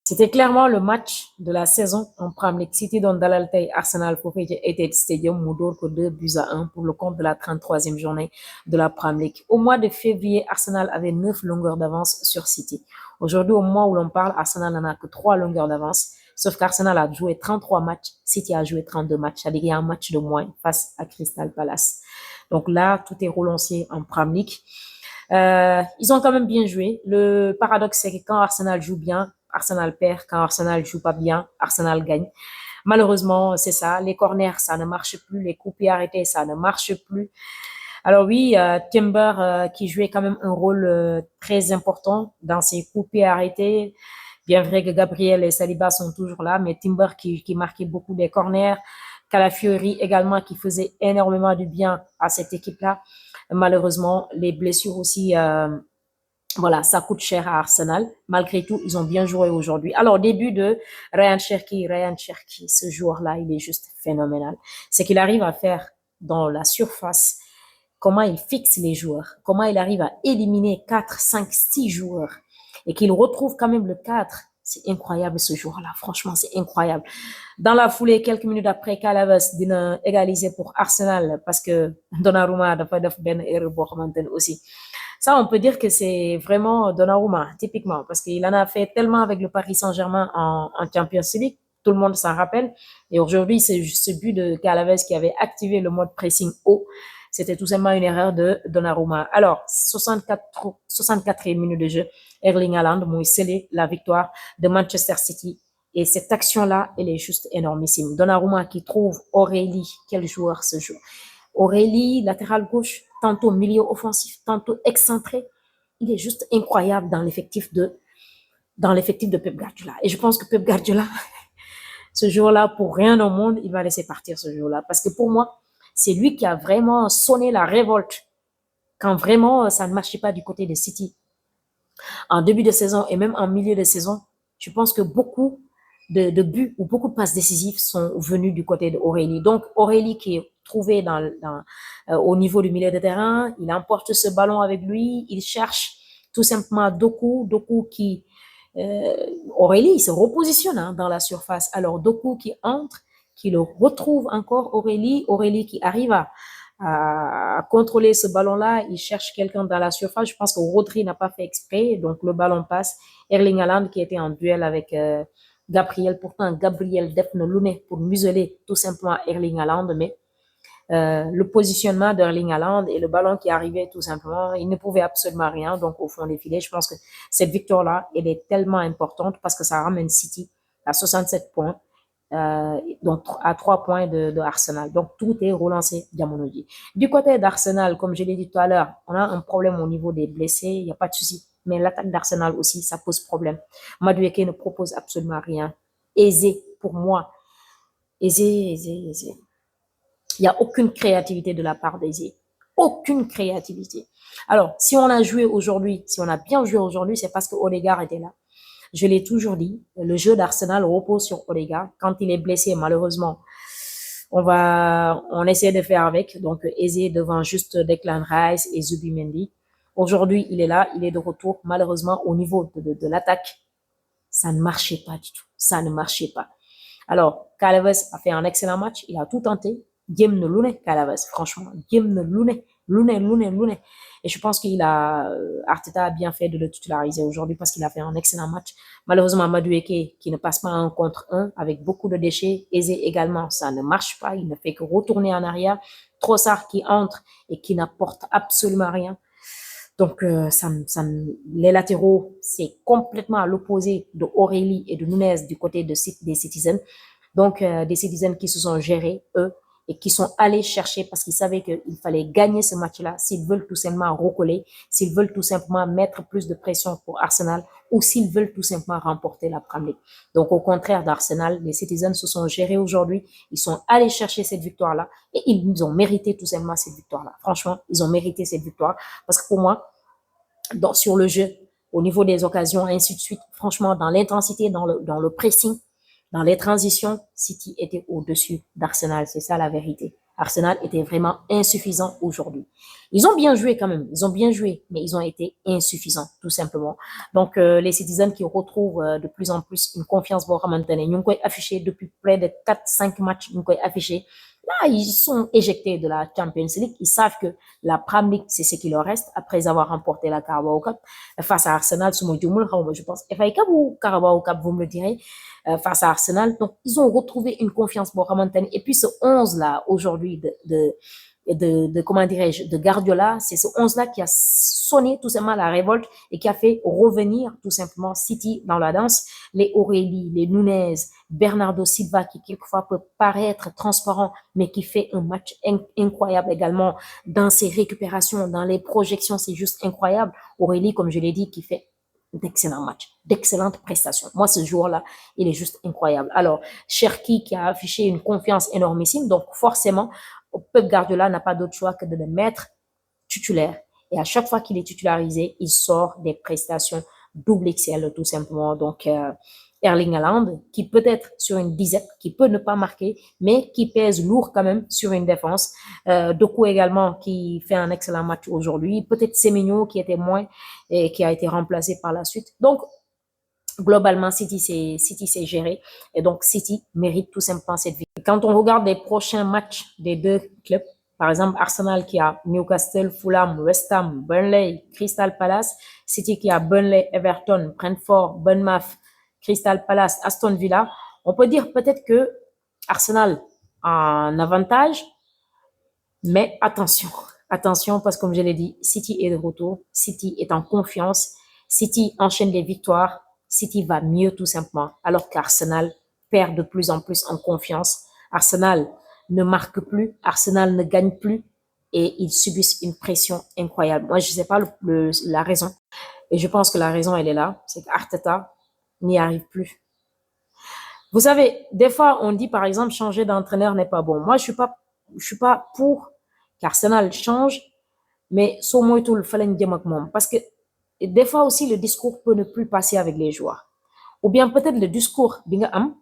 C'était clairement le match de la saison en Premier League. City dont dalal tey Arsenal foofee ca Etihad Stadium mu dóor ko 2-1 pour le compte de la 33e journée de la Premier League. Au mois de février, Arsenal avait 9 longueurs d'avance sur City. Aujourd'hui, au moment où l'on parle, Arsenal n'en a que 3 longueurs d'avance. Sauf qu'Arsenal a joué 33 matchs, City a joué 32 matchs. C'est-à-dire qu'il y a un match de moins face à Crystal Palace. Donc là, tout est relancé en Premier League. Ils ont quand même bien joué. Le paradoxe, c'est que quand Arsenal joue bien, Arsenal perd. Quand Arsenal joue pas bien, Arsenal gagne. Malheureusement, c'est ça. Les corners, ça ne marche plus. Les coups pieds arrêtés, ça ne marche plus. Alors oui, Timber qui jouait quand même un rôle très important dans ses coups pieds arrêtés. Bien vrai que Gabriel et Saliba sont toujours là, mais Timber qui marquait beaucoup des corners. Calafiori également qui faisait énormément du bien à cette équipe-là. Malheureusement, les blessures aussi, voilà, ça coûte cher à Arsenal. Malgré tout, ils ont bien joué aujourd'hui. Alors, début de Ryan Cherki. Ryan Cherki, ce joueur-là, il est juste phénoménal. C'est qu'il arrive à faire dans la surface comment il fixe les joueurs, comment il arrive à éliminer 4, 5, 6 joueurs et qu'il retrouve quand même le 4. C'est incroyable ce joueur-là, franchement, c'est incroyable. Dans la foulée, quelques minutes après, Calaves dina égaliser pour Arsenal parce que Donnarumma dafa def ben erreur boo xamante aussi. Ça, on peut dire que c'est vraiment Donnarumma, typiquement, parce qu'il en a fait tellement avec le Paris Saint-Germain en Champions League, tout le monde s'en rappelle. Et aujourd'hui, c'est ce but de Calaves qui avait activé le mode pressing haut. C'était tout simplement une erreur de Donnarumma. Alors, 64e minute de jeu, Erling Haaland m'a scellé la victoire de Manchester City. Et cette action-là, elle est juste énormissime. Donnarumma qui trouve Aurélie, quel joueur ce jour. Aurélie, latéral gauche, tantôt milieu offensif, tantôt excentré. Il est juste incroyable dans l'effectif de Pep Guardiola. Et je pense que Pep Guardiola, ce jour-là, pour rien au monde, il va laisser partir ce jour-là. Parce que pour moi, c'est lui qui a vraiment sonné la révolte quand vraiment ça ne marchait pas du côté de City. En début de saison et même en milieu de saison, je pense que beaucoup de buts ou beaucoup de passes décisives sont venus du côté d'Aurélie. Donc Aurélie qui est trouvé au niveau du milieu de terrain, il emporte ce ballon avec lui, il cherche tout simplement Doku qui Aurélie, il se repositionne dans la surface. Alors Doku qui entre, qui le retrouve encore Aurélie qui arrive à contrôler ce ballon-là. Il cherche quelqu'un dans la surface. Je pense que Rodri n'a pas fait exprès, donc le ballon passe. Erling Haaland qui était en duel avec Gabriel. Pourtant, Gabriel def na lu ne pour museler tout simplement Erling Haaland, mais le positionnement d'Erling Haaland et le ballon qui arrivait tout simplement, il ne pouvait absolument rien. Donc au fond des filets, je pense que cette victoire-là, elle est tellement importante parce que ça ramène City à 67 points. Donc à 3 points de Arsenal. Donc tout est relancé jamono ji. Du côté d'Arsenal, comme je l'ai dit tout à l'heure, on a un problème au niveau des blessés, il n'y a pas de souci. Mais l'attaque d'Arsenal aussi, ça pose problème. Madueke ne propose absolument rien. Aisé pour moi. Aisé. Il n'y a aucune créativité de la part d'Aisé. Aucune créativité. Alors, si on a joué aujourd'hui, si on a bien joué aujourd'hui, c'est parce que Odegaard était là. Je l'ai toujours dit, le jeu d'Arsenal repose sur Odegaard. Quand il est blessé, malheureusement, on essaie de faire avec. Donc, Eze devant juste Declan Rice et Zubimendi. Aujourd'hui, il est là, il est de retour. Malheureusement, au niveau de l'attaque, ça ne marchait pas du tout. Ça ne marchait pas. Alors, Calaves a fait un excellent match. Il a tout tenté. Game ne lune, Calaves, franchement. Game ne lune. Et je pense Arteta a bien fait de le titulariser aujourd'hui parce qu'il a fait un excellent match. Malheureusement, Madueke, qui ne passe pas un contre un avec beaucoup de déchets. Eze également, ça ne marche pas. Il ne fait que retourner en arrière. Trossard qui entre et qui n'apporte absolument rien. Donc, les latéraux, c'est complètement à l'opposé de Aurélie et de Nunez du côté des Citizens. Donc, des Citizens qui se sont gérés, eux, et qui sont allés chercher parce qu'ils savaient qu'il fallait gagner ce match-là s'ils veulent tout simplement recoller, s'ils veulent tout simplement mettre plus de pression pour Arsenal ou s'ils veulent tout simplement remporter la Premier League. Donc, au contraire d'Arsenal, les Citizens se sont gérés aujourd'hui. Ils sont allés chercher cette victoire-là et ils ont mérité tout simplement cette victoire-là. Franchement, ils ont mérité cette victoire parce que pour moi, sur le jeu, au niveau des occasions, ainsi de suite, franchement, dans l'intensité, dans le pressing, dans les transitions, City était au-dessus d'Arsenal. C'est ça la vérité. Arsenal était vraiment insuffisant aujourd'hui. Ils ont bien joué quand même, ils ont bien joué, mais ils ont été insuffisants, tout simplement. Donc, les Citizens qui retrouvent de plus en plus une confiance boo xamante ne ñu ngi koy affiché depuis près de 4-5 matchs ñu ngi koy affiché. Là, ils sont éjectés de la Champions League. Ils savent que la Premier League, c'est ce qui leur reste après avoir remporté la Carabao Cup face à Arsenal. Je pense FA Cup ou Carabao Cup, vous me le direz, face à Arsenal. Donc, ils ont retrouvé une confiance pour Ramantani. Et puis, ce 11-là, aujourd'hui, comment dirais-je, de Guardiola, c'est ce 11-là qui a sonné tout simplement la révolte et qui a fait revenir tout simplement City dans la danse. Les Aurélie, les Nunez, Bernardo Silva qui quelquefois peut paraître transparent mais qui fait un match incroyable également dans ses récupérations, dans les projections, c'est juste incroyable. Aurélie, comme je l'ai dit, qui fait d'excellents matchs, d'excellentes prestations. Moi, ce jour-là, il est juste incroyable. Alors, Cherki qui a affiché une confiance énormissime, donc forcément, Pep Guardiola n'a pas d'autre choix que de le mettre titulaire. Et à chaque fois qu'il est titularisé, il sort des prestations double XL, tout simplement. Donc, Erling Haaland, qui peut être sur une disette, qui peut ne pas marquer, mais qui pèse lourd quand même sur une défense. Doku également, qui fait un excellent match aujourd'hui. Peut-être Semenyo, qui était moins et qui a été remplacé par la suite. Donc, globalement, City s'est géré. Et donc, City mérite tout simplement cette victoire. Quand on regarde les prochains matchs des deux clubs, par exemple, Arsenal qui a Newcastle, Fulham, West Ham, Burnley, Crystal Palace, City qui a Burnley, Everton, Brentford, Bournemouth, Crystal Palace, Aston Villa, on peut dire peut-être que Arsenal a un avantage, mais attention, attention parce que comme je l'ai dit, City est de retour, City est en confiance, City enchaîne les victoires, City va mieux tout simplement, alors qu'Arsenal perd de plus en plus en confiance. Arsenal ne marque plus, Arsenal ne gagne plus et ils subissent une pression incroyable. Moi, je ne sais pas la raison et je pense que la raison, elle est là, c'est qu'Arteta n'y arrive plus. Vous savez, des fois, on dit par exemple changer d'entraîneur n'est pas bon. Moi, je suis pas pour qu'Arsenal change, mais soo moytuwul fa lañ jëm ak moom parce que des fois aussi le discours peut ne plus passer avec les joueurs. Ou bien peut-être le discours bi nga am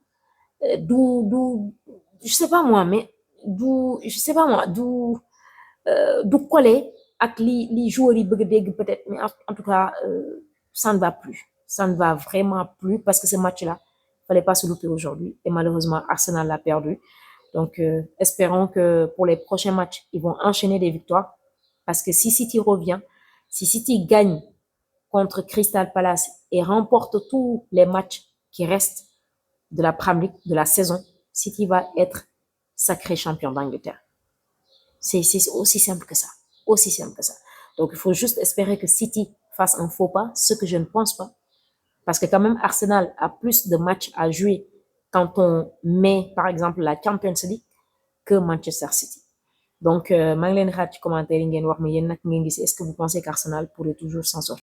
je sais pas moi, mais je sais pas moi, du coller ak li joueurs yi bëgg dégg peut-être, mais en tout cas, ça ne va plus. Ça ne va vraiment plus parce que ce match-là, fallait pas se louper aujourd'hui et malheureusement Arsenal l'a perdu. Donc espérons que pour les prochains matchs, ils vont enchaîner des victoires parce que si City revient, si City gagne contre Crystal Palace et remporte tous les matchs qui restent de la Premier League de la saison, City va être sacré champion d'Angleterre. C'est aussi simple que ça. Aussi simple que ça. Donc, il faut juste espérer que City fasse un faux pas, ce que je ne pense pas. Parce que quand même, Arsenal a plus de matchs à jouer quand on met, par exemple, la Champions League que Manchester City. Donc, maa ngi leen xaar ci commentaire yi ngeen wax ma yéen nag ngeen gis est-ce que vous pensez qu'Arsenal pourrait toujours s'en sortir?